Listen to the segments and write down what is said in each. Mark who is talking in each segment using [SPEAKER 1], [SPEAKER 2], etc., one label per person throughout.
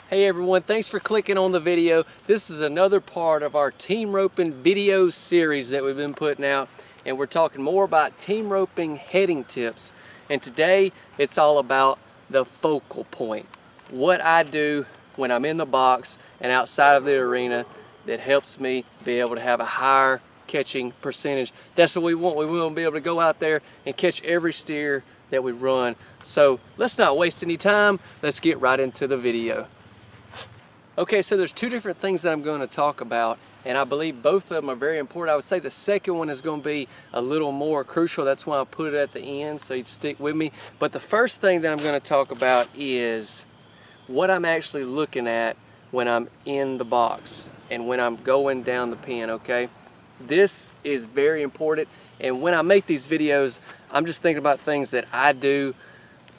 [SPEAKER 1] Hey everyone, thanks for clicking on the video. This is another part of our team roping video series that we've been putting out, and we're talking more about team roping heading tips. And today it's all about the focal point. What I do when I'm in the box and outside of the arena that helps me be able to have a higher catching percentage. That's what we want. We want to be able to go out there and catch every steer that we run. So let's not waste any time. Let's get right into the video. Okay, so there's two different things that I'm going to talk about, and I believe both of them are very important. I would say the second one is going to be a little more crucial. That's why I put it at the end, so you'd stick with me. But the first thing that I'm going to talk about is what I'm actually looking at when I'm in the box and when I'm going down the pen, okay? This is very important, and when I make these videos, I'm just thinking about things that I do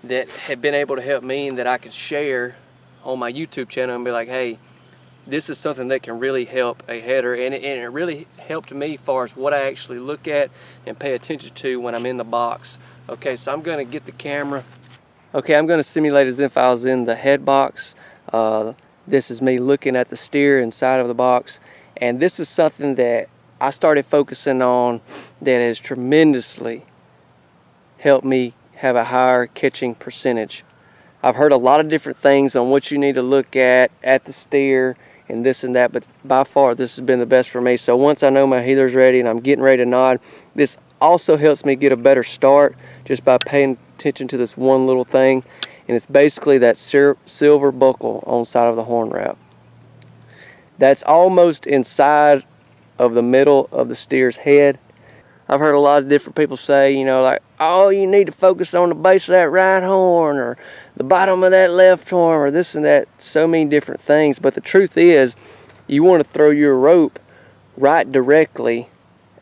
[SPEAKER 1] that have been able to help me and that I could share on my YouTube channel and be like, hey, this is something that can really help a header, and it really helped me as far as what I actually look at and pay attention to when I'm in the box. Okay, so I'm going to get the camera. Okay, I'm going to simulate as if I was in the head box. This is me looking at the steer inside of the box, and this is something that I started focusing on that has tremendously helped me have a higher catching percentage. I've heard a lot of different things on what you need to look at the steer and this and that, but by far this has been the best for me. So once I know my heeler's ready and I'm getting ready to nod, this also helps me get a better start just by paying attention to this one little thing, and it's basically that silver buckle on the side of the horn wrap. That's almost inside of the middle of the steer's head. I've heard a lot of different people say, you know, like, oh, you need to focus on the base of that right horn or the bottom of that left horn or this and that, so many different things. But the truth is, you want to throw your rope right directly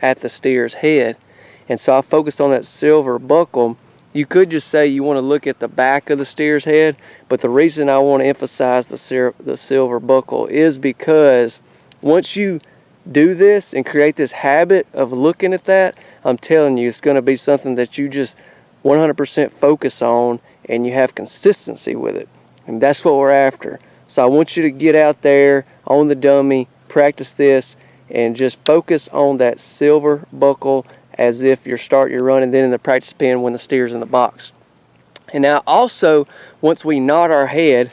[SPEAKER 1] at the steer's head. And so I focused on that silver buckle. You could just say you want to look at the back of the steer's head, but the reason I want to emphasize the silver buckle is because once you do this and create this habit of looking at that, I'm telling you, it's going to be something that you just 100% focus on and you have consistency with it, and that's what we're after. So I want you to get out there on the dummy, practice this, and just focus on that silver buckle as if you're starting your run, and then in the practice pen when the steer's in the box. And now also, once we nod our head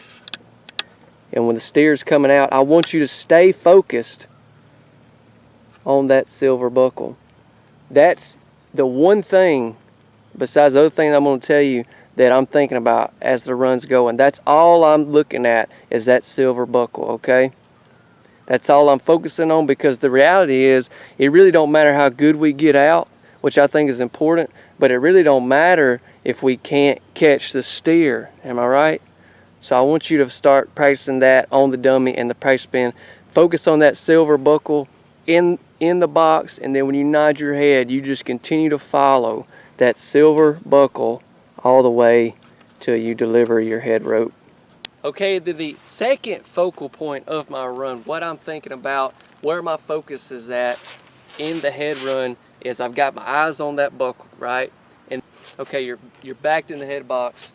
[SPEAKER 1] and when the steer's coming out, I want you to stay focused on that silver buckle. That's the one thing, besides the other thing I'm going to tell you, that I'm thinking about as the run's going. That's all I'm looking at, is that silver buckle, okay? That's all I'm focusing on, because the reality is, it really don't matter how good we get out, which I think is important, but it really don't matter if we can't catch the steer. Am I right? So I want you to start practicing that on the dummy and the practice pen. Focus on that silver buckle in the box, and then when you nod your head, you just continue to follow that silver buckle all the way till you deliver your head rope. Okay, the second focal point of my run, what I'm thinking about, where my focus is at in the head run, is I've got my eyes on that buckle, right? And okay, you're backed in the head box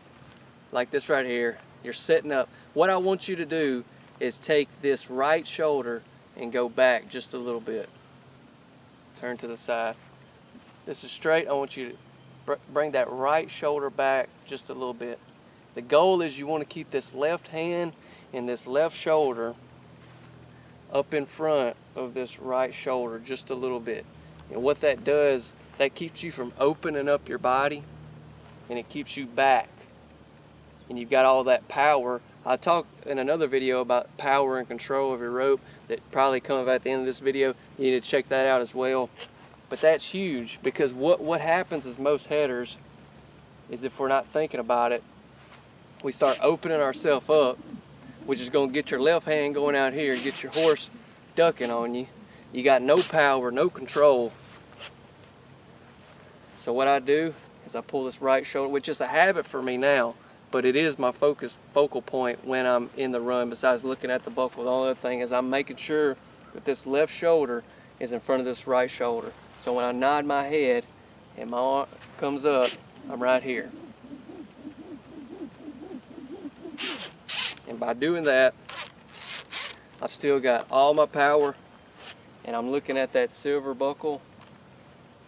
[SPEAKER 1] like this right here. You're setting up. What I want you to do is take this right shoulder and go back just a little bit. Turn to the side. This is straight. I want you to bring that right shoulder back just a little bit. The goal is you want to keep this left hand and this left shoulder up in front of this right shoulder just a little bit. And what that does, that keeps you from opening up your body, and it keeps you back. And you've got all that power. I talked in another video about power and control of your rope that probably comes at the end of this video. You need to check that out as well. But that's huge, because what happens is most headers is, if we're not thinking about it, we start opening ourselves up, which is going to get your left hand going out here and get your horse ducking on you. You got no power, no control. So what I do is I pull this right shoulder, which is a habit for me now, but it is my focal point when I'm in the run, besides looking at the buckle. The only other thing is I'm making sure that this left shoulder is in front of this right shoulder. So when I nod my head and my arm comes up, I'm right here. And by doing that, I've still got all my power, and I'm looking at that silver buckle,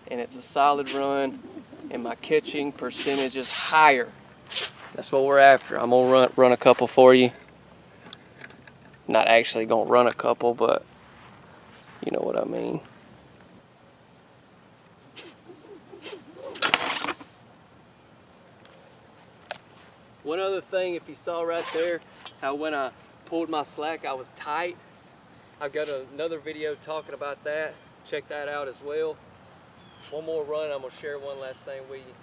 [SPEAKER 1] and it's a solid run, and my catching percentage is higher. That's what we're after. I'm gonna run a couple for you. Not actually gonna run a couple, but you know what I mean. One other thing, if you saw right there, how when I pulled my slack I was tight. I've got another video talking about that. Check that out as well. One more run, I'm gonna share one last thing with you.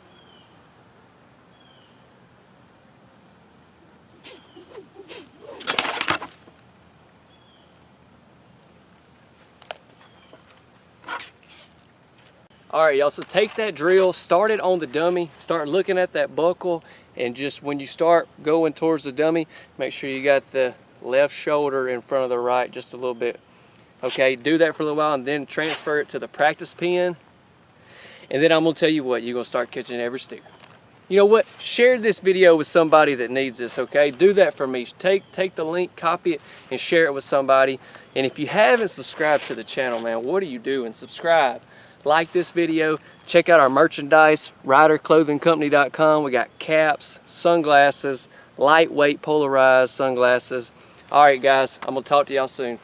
[SPEAKER 1] All right, y'all, so take that drill, start it on the dummy, start looking at that buckle, and just when you start going towards the dummy, make sure you got the left shoulder in front of the right just a little bit. Okay, do that for a little while and then transfer it to the practice pin. And then I'm gonna tell you what, you're gonna start catching every steer. You know what, share this video with somebody that needs this, okay? Do that for me. Take the link, copy it, and share it with somebody. And if you haven't subscribed to the channel, man, what are you doing? Subscribe. Like this video, check out our merchandise, riderclothingcompany.com. We got caps, sunglasses, lightweight polarized sunglasses. All right, guys, I'm gonna talk to y'all soon.